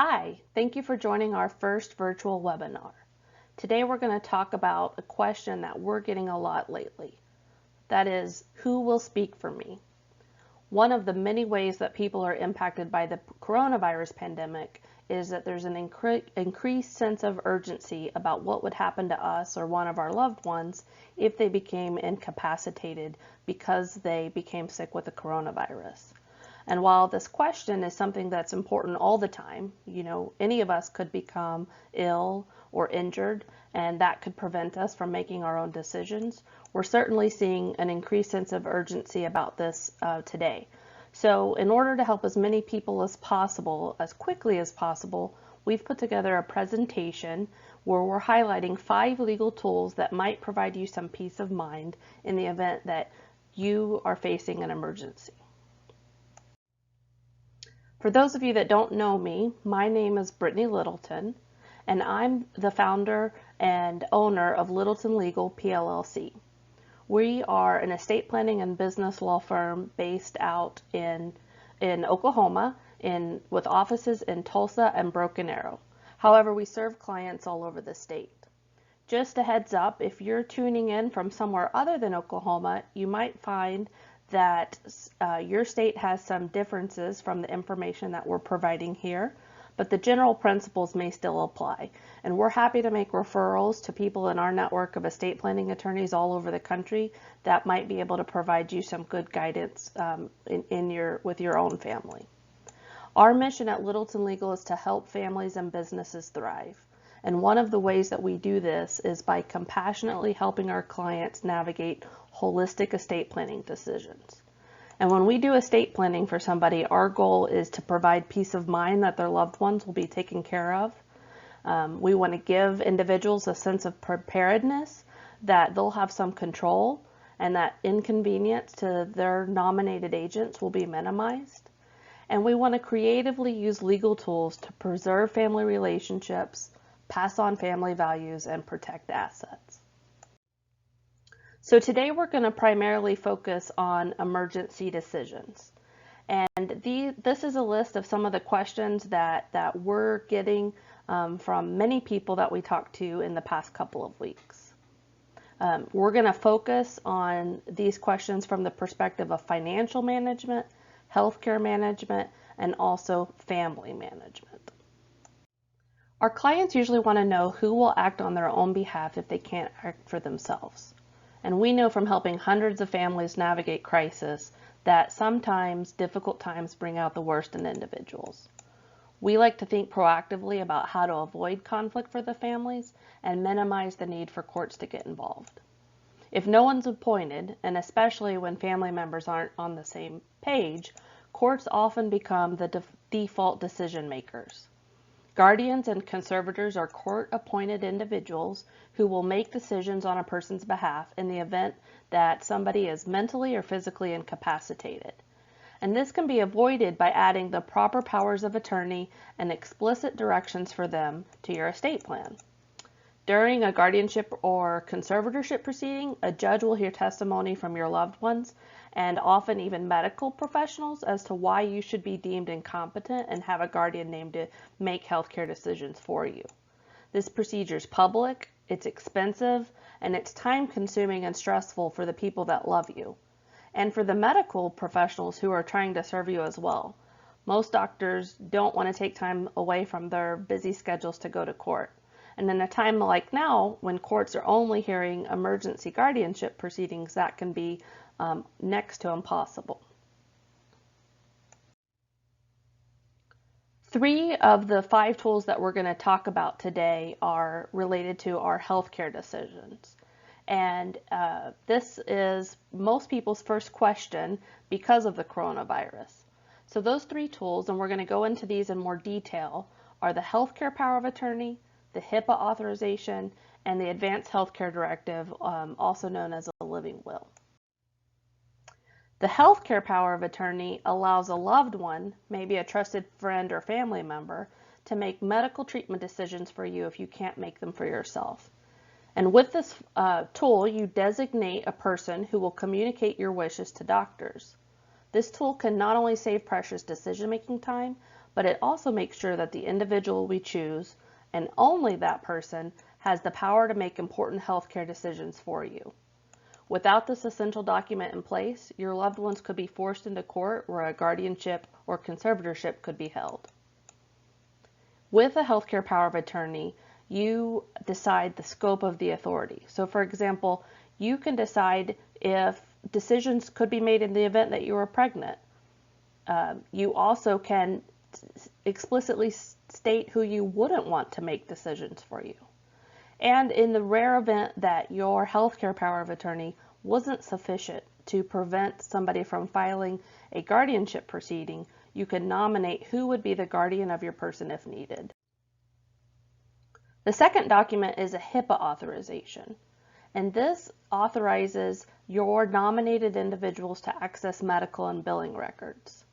Hi, thank you for joining our first virtual webinar. Today we're going to talk about a question that we're getting a lot lately. That is, who will speak for me? One of the many ways that people are impacted by the coronavirus pandemic is that there's an increased sense of urgency about what would happen to us or one of our loved ones if they became incapacitated because they became sick with the coronavirus. And while this question is something that's important all the time, any of us could become ill or injured, and that could prevent us from making our own decisions. We're certainly seeing an increased sense of urgency about this today. So in order to help as many people as possible, as quickly as possible, we've put together a presentation where we're highlighting 5 legal tools that might provide you some peace of mind in the event that you are facing an emergency. For those of you that don't know me, my name is Brittany Littleton, and I'm the founder and owner of Littleton Legal PLLC. We are an estate planning and business law firm based out in Oklahoma with offices in Tulsa and Broken Arrow. However, we serve clients all over the state. Just a heads up, if you're tuning in from somewhere other than Oklahoma, you might find that your state has some differences from the information that we're providing here, but the general principles may still apply. And we're happy to make referrals to people in our network of estate planning attorneys all over the country that might be able to provide you some good guidance with your own family. Our mission at Littleton Legal is to help families and businesses thrive. And one of the ways that we do this is by compassionately helping our clients navigate holistic estate planning decisions. And when we do estate planning for somebody, our goal is to provide peace of mind that their loved ones will be taken care of. We want to give individuals a sense of preparedness that they'll have some control and that inconvenience to their nominated agents will be minimized. And we want to creatively use legal tools to preserve family relationships, pass on family values, and protect assets. So today we're going to primarily focus on emergency decisions. And this is a list of some of the questions that we're getting from many people that we talked to in the past couple of weeks. We're going to focus on these questions from the perspective of financial management, healthcare management, and also family management. Our clients usually want to know who will act on their own behalf if they can't act for themselves. And we know from helping hundreds of families navigate crisis that sometimes difficult times bring out the worst in individuals. We like to think proactively about how to avoid conflict for the families and minimize the need for courts to get involved. If no one's appointed, and especially when family members aren't on the same page, courts often become the default decision makers. Guardians and conservators are court-appointed individuals who will make decisions on a person's behalf in the event that somebody is mentally or physically incapacitated. And this can be avoided by adding the proper powers of attorney and explicit directions for them to your estate plan. During a guardianship or conservatorship proceeding, a judge will hear testimony from your loved ones and often even medical professionals as to why you should be deemed incompetent and have a guardian named to make healthcare decisions for you. This procedure is public, it's expensive, and it's time-consuming and stressful for the people that love you, and for the medical professionals who are trying to serve you as well. Most doctors don't want to take time away from their busy schedules to go to court. And in a time like now, when courts are only hearing emergency guardianship proceedings, that can be next to impossible. 3 of the 5 tools that we're going to talk about today are related to our healthcare decisions. And this is most people's first question because of the coronavirus. So those 3 tools, and we're going to go into these in more detail, are the healthcare power of attorney, the HIPAA authorization, and the Advanced Healthcare Directive, also known as a living will. The healthcare power of attorney allows a loved one, maybe a trusted friend or family member, to make medical treatment decisions for you if you can't make them for yourself. And with this tool, you designate a person who will communicate your wishes to doctors. This tool can not only save precious decision-making time, but it also makes sure that the individual we choose, and only that person, has the power to make important healthcare decisions for you. Without this essential document in place, your loved ones could be forced into court where a guardianship or conservatorship could be held. With a healthcare power of attorney, you decide the scope of the authority. So for example, you can decide if decisions could be made in the event that you are pregnant. You also can explicitly state who you wouldn't want to make decisions for you. And in the rare event that your healthcare power of attorney wasn't sufficient to prevent somebody from filing a guardianship proceeding, you can nominate who would be the guardian of your person if needed. The second document is a HIPAA authorization, and this authorizes your nominated individuals to access medical and billing records.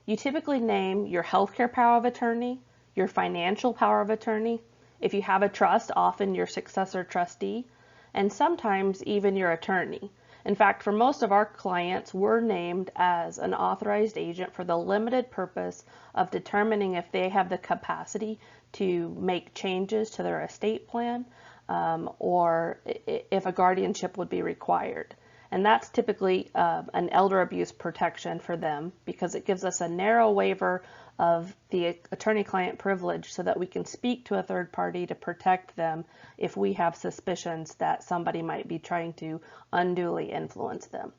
You typically name your healthcare power of attorney, your financial power of attorney, if you have a trust, often your successor trustee, and sometimes even your attorney. In fact, for most of our clients, we're named as an authorized agent for the limited purpose of determining if they have the capacity to make changes to their estate plan, or if a guardianship would be required. And that's typically an elder abuse protection for them, because it gives us a narrow waiver of the attorney-client privilege so that we can speak to a third party to protect them if we have suspicions that somebody might be trying to unduly influence them.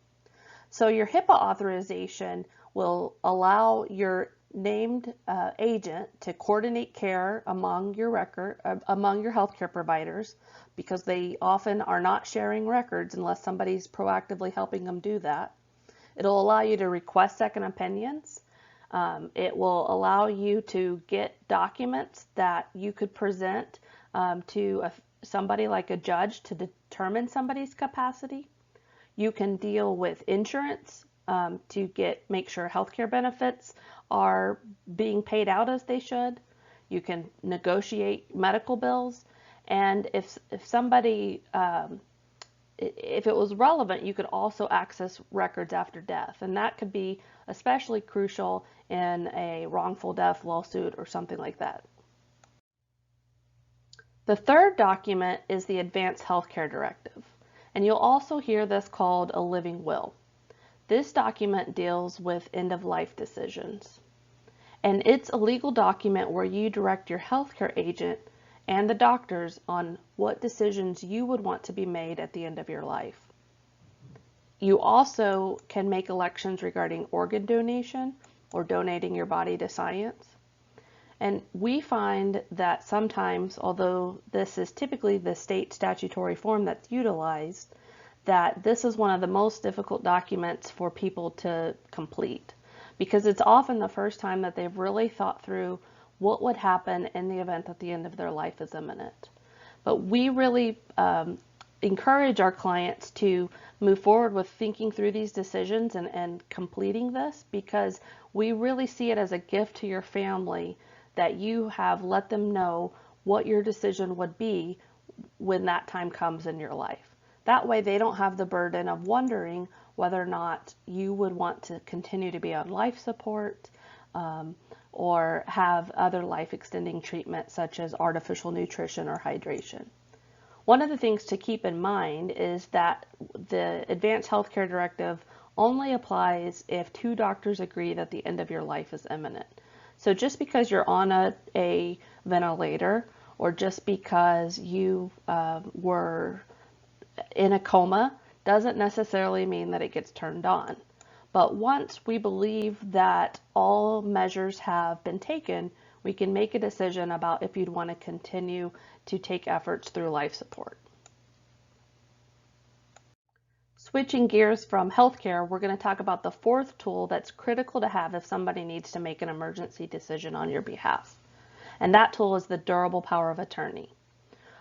So your HIPAA authorization will allow your named agent to coordinate care among your healthcare providers, because they often are not sharing records unless somebody's proactively helping them do that. It'll allow you to request second opinions. It will allow you to get documents that you could present to somebody like a judge to determine somebody's capacity. You can deal with insurance to make sure healthcare benefits are being paid out as they should. You can negotiate medical bills, and if somebody, if it was relevant, you could also access records after death, and that could be especially crucial in a wrongful death lawsuit or something like that. The third document is the Advanced Healthcare Directive, and you'll also hear this called a living will. This document deals with end-of-life decisions, and it's a legal document where you direct your healthcare agent and the doctors on what decisions you would want to be made at the end of your life. You also can make elections regarding organ donation or donating your body to science. And we find that sometimes, although this is typically the state statutory form that's utilized, that this is one of the most difficult documents for people to complete, because it's often the first time that they've really thought through what would happen in the event that the end of their life is imminent. But we really encourage our clients to move forward with thinking through these decisions and completing this, because we really see it as a gift to your family that you have let them know what your decision would be when that time comes in your life. That way they don't have the burden of wondering whether or not you would want to continue to be on life support or have other life extending treatment such as artificial nutrition or hydration. One of the things to keep in mind is that the Advanced Healthcare Directive only applies if two doctors agree that the end of your life is imminent. So just because you're on a ventilator, or just because you were in a coma, doesn't necessarily mean that it gets turned on. But once we believe that all measures have been taken, we can make a decision about if you'd want to continue to take efforts through life support. Switching gears from healthcare, we're going to talk about the fourth tool that's critical to have if somebody needs to make an emergency decision on your behalf. And that tool is the durable power of attorney.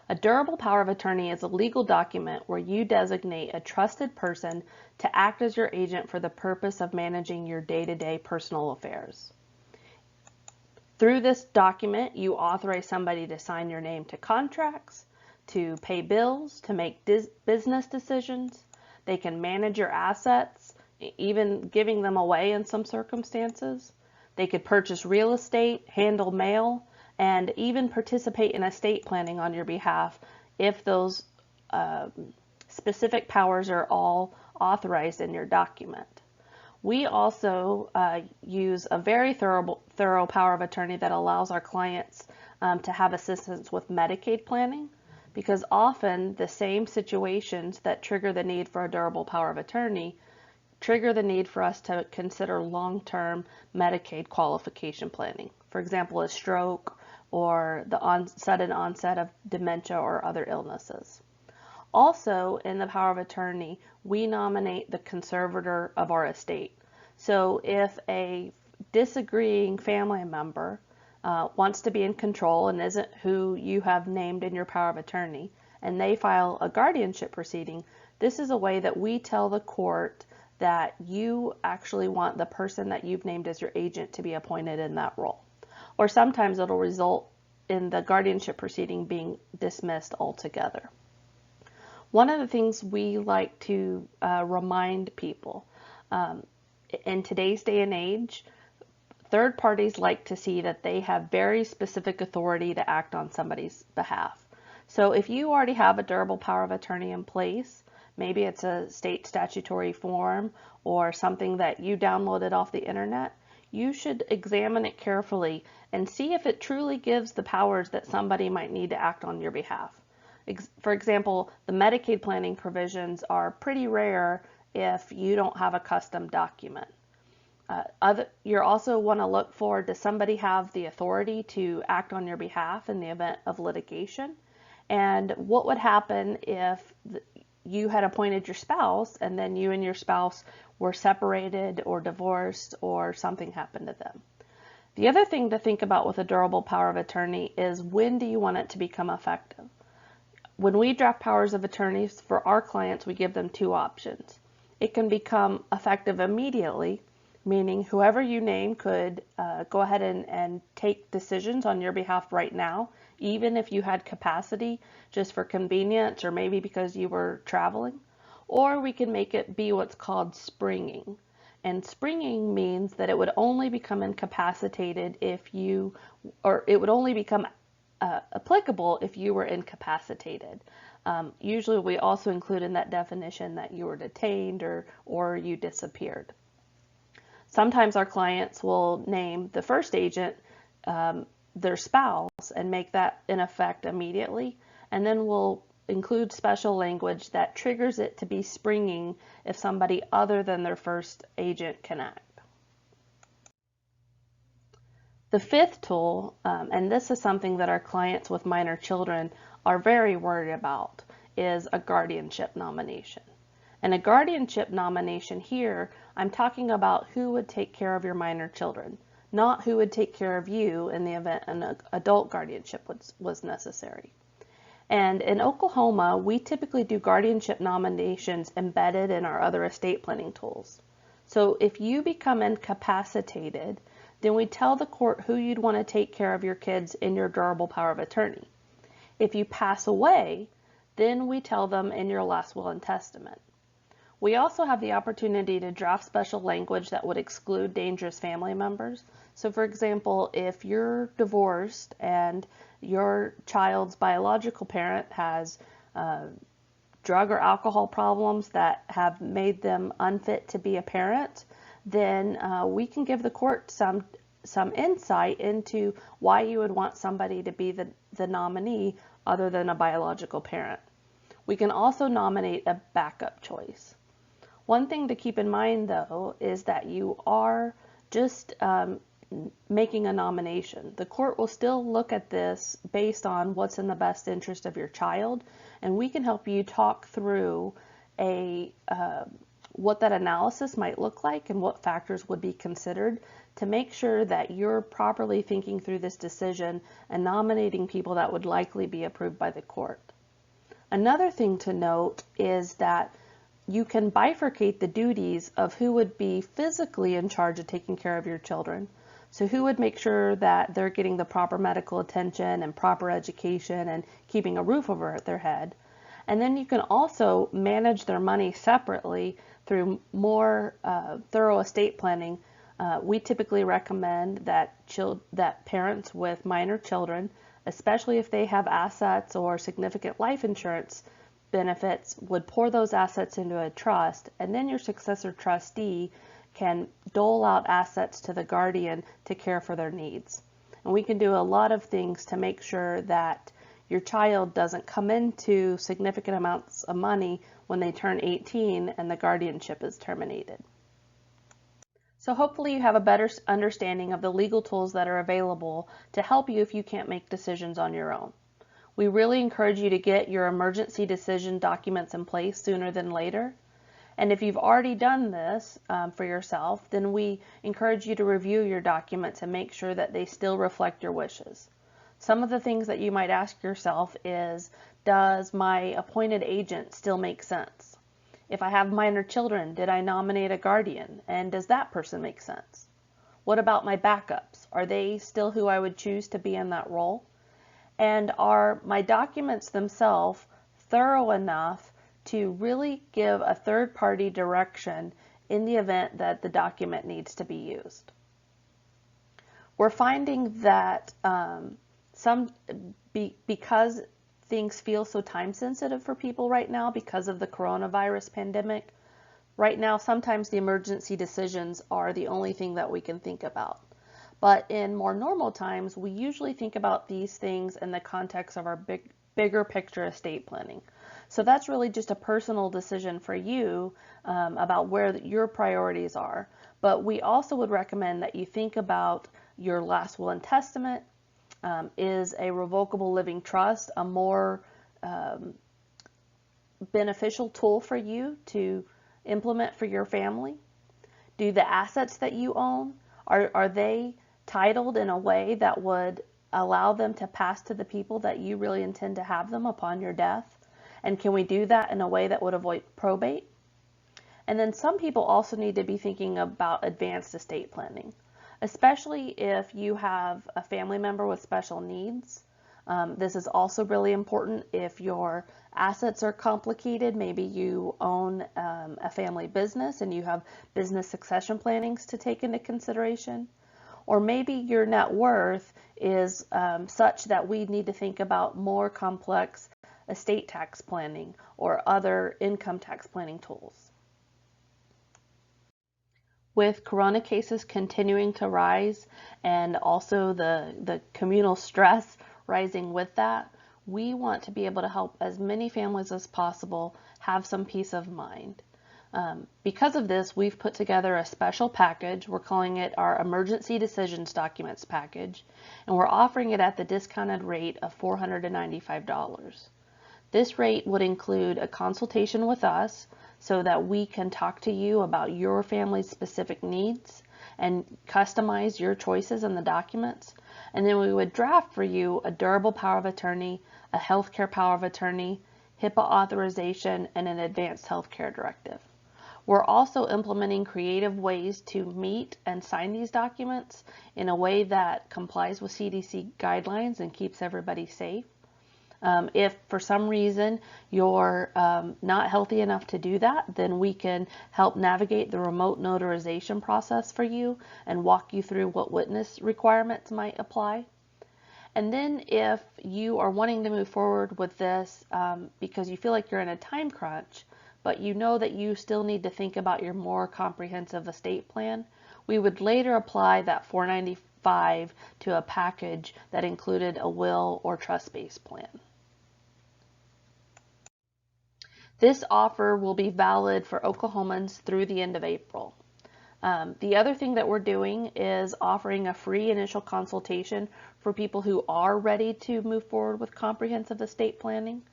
A durable power of attorney is a legal document where you designate a trusted person to act as your agent for the purpose of managing your day-to-day personal affairs. Through this document, you authorize somebody to sign your name to contracts, to pay bills, to make business decisions. They can manage your assets, even giving them away in some circumstances. They could purchase real estate, handle mail, and even participate in estate planning on your behalf if those specific powers are all authorized in your document. We also use a very thorough power of attorney that allows our clients to have assistance with Medicaid planning, because often the same situations that trigger the need for a durable power of attorney trigger the need for us to consider long-term Medicaid qualification planning. For example, a stroke or the sudden onset of dementia or other illnesses. Also, in the power of attorney, we nominate the conservator of our estate. So if a disagreeing family member wants to be in control and isn't who you have named in your power of attorney, and they file a guardianship proceeding, this is a way that we tell the court that you actually want the person that you've named as your agent to be appointed in that role. Or sometimes it'll result in the guardianship proceeding being dismissed altogether. One of the things we like to remind people, in today's day and age, third parties like to see that they have very specific authority to act on somebody's behalf. So if you already have a durable power of attorney in place, maybe it's a state statutory form or something that you downloaded off the internet, you should examine it carefully and see if it truly gives the powers that somebody might need to act on your behalf. For example, the Medicaid planning provisions are pretty rare if you don't have a custom document. You also want to look for, does somebody have the authority to act on your behalf in the event of litigation? And what would happen if you had appointed your spouse and then you and your spouse were separated or divorced or something happened to them? The other thing to think about with a durable power of attorney is, when do you want it to become effective? When we draft powers of attorneys for our clients, we give them two options. It can become effective immediately, meaning whoever you name could go ahead and take decisions on your behalf right now, even if you had capacity just for convenience or maybe because you were traveling. Or we can make it be what's called springing. And springing means that it would only become incapacitated if you, or it would only become applicable if you were incapacitated. Usually we also include in that definition that you were detained or you disappeared. Sometimes our clients will name the first agent their spouse and make that in effect immediately, and then we'll include special language that triggers it to be springing if somebody other than their first agent can act. The fifth tool, and this is something that our clients with minor children are very worried about, is a guardianship nomination. And a guardianship nomination here, I'm talking about who would take care of your minor children, not who would take care of you in the event an adult guardianship was necessary. And in Oklahoma, we typically do guardianship nominations embedded in our other estate planning tools. So if you become incapacitated, then we tell the court who you'd want to take care of your kids in your durable power of attorney. If you pass away, then we tell them in your last will and testament. We also have the opportunity to draft special language that would exclude dangerous family members. So for example, if you're divorced and your child's biological parent has drug or alcohol problems that have made them unfit to be a parent, then we can give the court some insight into why you would want somebody to be the nominee other than a biological parent. We can also nominate a backup choice. One thing to keep in mind, though, is that you are just making a nomination. The court will still look at this based on what's in the best interest of your child, and we can help you talk through what that analysis might look like and what factors would be considered to make sure that you're properly thinking through this decision and nominating people that would likely be approved by the court. Another thing to note is that you can bifurcate the duties of who would be physically in charge of taking care of your children. So who would make sure that they're getting the proper medical attention and proper education and keeping a roof over their head. And then you can also manage their money separately through more thorough estate planning We typically recommend that parents with minor children, especially if they have assets or significant life insurance benefits, would pour those assets into a trust, and then your successor trustee can dole out assets to the guardian to care for their needs. And we can do a lot of things to make sure that your child doesn't come into significant amounts of money when they turn 18 and the guardianship is terminated. So hopefully you have a better understanding of the legal tools that are available to help you if you can't make decisions on your own. We really encourage you to get your emergency decision documents in place sooner than later. And if you've already done this for yourself, then we encourage you to review your documents and make sure that they still reflect your wishes. Some of the things that you might ask yourself is, does my appointed agent still make sense? If I have minor children, did I nominate a guardian? And does that person make sense? What about my backups? Are they still who I would choose to be in that role? And are my documents themselves thorough enough to really give a third-party direction in the event that the document needs to be used? We're finding that because things feel so time sensitive for people right now because of the coronavirus pandemic, right now sometimes the emergency decisions are the only thing that we can think about. But in more normal times, we usually think about these things in the context of our bigger picture estate planning. So that's really just a personal decision for you about where your priorities are. But we also would recommend that you think about your last will and testament. Is a revocable living trust a more beneficial tool for you to implement for your family? Do the assets that you own, are they titled in a way that would allow them to pass to the people that you really intend to have them upon your death? And can we do that in a way that would avoid probate? And then some people also need to be thinking about advanced estate planning, especially if you have a family member with special needs. This is also really important if your assets are complicated. Maybe you own a family business and you have business succession plannings to take into consideration. Or maybe your net worth is such that we need to think about more complex estate tax planning or other income tax planning tools. With corona cases continuing to rise and also the communal stress rising with that, we want to be able to help as many families as possible have some peace of mind. Because of this, we've put together a special package. We're calling it our Emergency Decisions Documents Package, and we're offering it at the discounted rate of $495. This rate would include a consultation with us so that we can talk to you about your family's specific needs and customize your choices in the documents. And then we would draft for you a durable power of attorney, a healthcare power of attorney, HIPAA authorization, and an advanced healthcare directive. We're also implementing creative ways to meet and sign these documents in a way that complies with CDC guidelines and keeps everybody safe. If for some reason you're not healthy enough to do that, then we can help navigate the remote notarization process for you and walk you through what witness requirements might apply. And then if you are wanting to move forward with this because you feel like you're in a time crunch, but you know that you still need to think about your more comprehensive estate plan, we would later apply that $495 to a package that included a will or trust-based plan. This offer will be valid for Oklahomans through the end of April. The other thing that we're doing is offering a free initial consultation for people who are ready to move forward with comprehensive estate planning.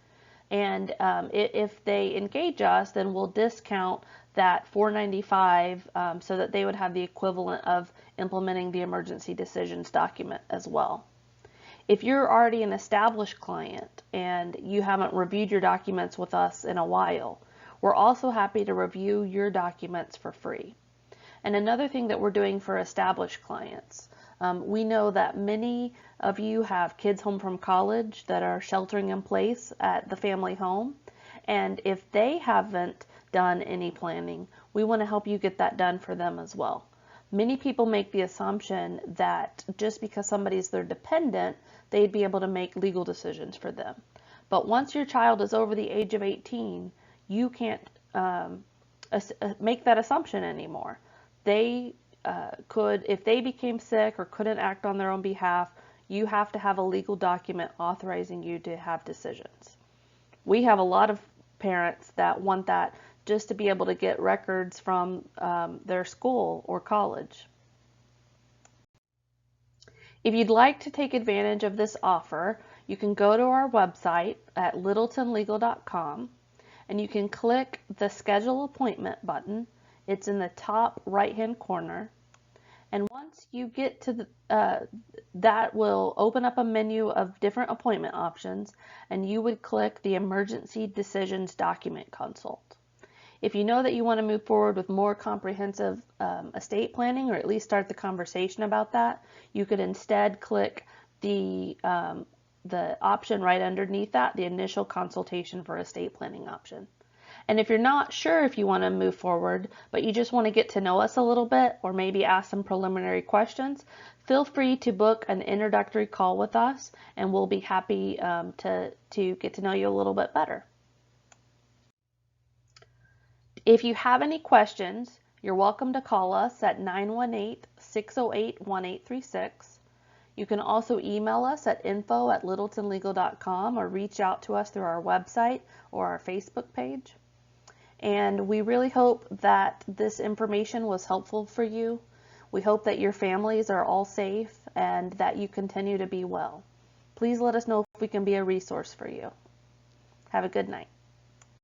And if they engage us, then we'll discount that $495 so that they would have the equivalent of implementing the emergency decisions document as well. If you're already an established client and you haven't reviewed your documents with us in a while, we're also happy to review your documents for free. And another thing that we're doing for established clients, we know that many of you have kids home from college that are sheltering in place at the family home. And if they haven't done any planning, we want to help you get that done for them as well. Many people make the assumption that just because somebody's their dependent, they'd be able to make legal decisions for them. But once your child is over the age of 18, you can't make that assumption anymore. They could, if they became sick or couldn't act on their own behalf, you have to have a legal document authorizing you to have decisions. We have a lot of parents that want that just to be able to get records from their school or college. If you'd like to take advantage of this offer, you can go to our website at littletonlegal.com and you can click the Schedule Appointment button. It's in the top right-hand corner. And once you get to that will open up a menu of different appointment options, and you would click the Emergency Decisions Document Consult. If you know that you want to move forward with more comprehensive estate planning, or at least start the conversation about that, you could instead click the option right underneath that, the Initial Consultation for Estate Planning option. And if you're not sure if you want to move forward, but you just want to get to know us a little bit, or maybe ask some preliminary questions, feel free to book an introductory call with us, and we'll be happy to get to know you a little bit better. If you have any questions, you're welcome to call us at 918-608-1836. You can also email us at info@littletonlegal.com or reach out to us through our website or our Facebook page. And we really hope that this information was helpful for you. We hope that your families are all safe and that you continue to be well. Please let us know if we can be a resource for you. Have a good night.